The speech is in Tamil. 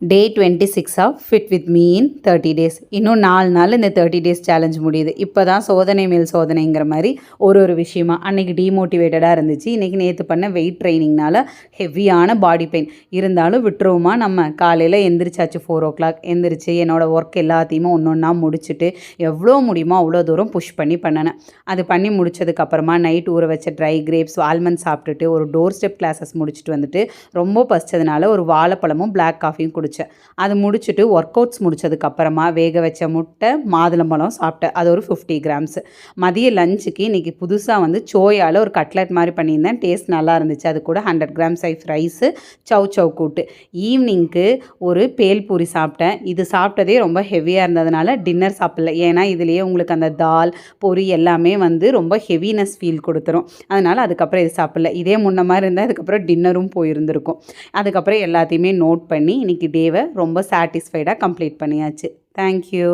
Day 26 of fit with me in 30 days. இன்னும் 4 நாள் இந்த 30 டேஸ் சேலஞ்ச் முடியுது. இப்போ தான் சோதனை மேல் சோதனைங்கிற மாதிரி ஒரு விஷயமா அன்றைக்கி டீமோட்டிவேட்டடாக இருந்துச்சு. இன்றைக்கி நேற்று பண்ண வெயிட் ட்ரைனிங்னால ஹெவியான பாடி பெயின் இருந்தாலும் விட்டுருவோமா நம்ம. காலையில் எந்திரிச்சாச்சு 4 o'clock எந்திரிச்சு என்னோடய ஒர்க் எல்லாத்தையுமே ஒன்றா முடிச்சுட்டு எவ்வளோ முடியுமோ அவ்வளோ தூரம் புஷ் பண்ணி பண்ணினேன். அது பண்ணி முடிச்சதுக்கப்புறமா நைட் ஊற வச்ச ட்ரை கிரேப்ஸ் ஆல்மண்ட் சாப்பிட்டுட்டு ஒரு டோர் ஸ்டெப் கிளாஸஸ் முடிச்சுட்டு வந்துட்டு ரொம்ப பசிச்சதுனால ஒரு வாழைப்பழமும் பிளாக் காஃபியும் குடித்தேன். அது முடிச்சுட்டு ஒர்க் அவுட்ஸ் முடிச்சதுக்கப்புறமா வேக வச்ச முட்டை மாதுளம்பழம் சாப்பிட்டேன். அது ஒரு 50 grams. மதிய லஞ்சுக்கு இன்றைக்கி புதுசாக சோயால் ஒரு கட்லெட் மாதிரி பண்ணியிருந்தேன். டேஸ்ட் நல்லா இருந்துச்சு. அது கூட 100 grams சைஸ் ரைஸு சவ் கூட்டு. ஈவினிங்க்கு ஒரு பேல்பூரி சாப்பிட்டேன். இது சாப்பிட்டதே ரொம்ப ஹெவியாக இருந்ததுனால டின்னர் சாப்பிடல. ஏன்னா இதுலேயே உங்களுக்கு அந்த தால் பொரி எல்லாமே ரொம்ப ஹெவினஸ் ஃபீல் கொடுத்துரும். அதனால் அதுக்கப்புறம் இது சாப்பிடல. இதே முன்ன மாதிரி இருந்தால் அதுக்கப்புறம் டின்னரும் போயிருந்திருக்கும். அதுக்கப்புறம் எல்லாத்தையுமே நோட் பண்ணி இன்றைக்கி டேவை ரொம்ப சாட்டிஸ்ஃபைடாக கம்ப்ளீட் பண்ணியாச்சு. தேங்க்யூ.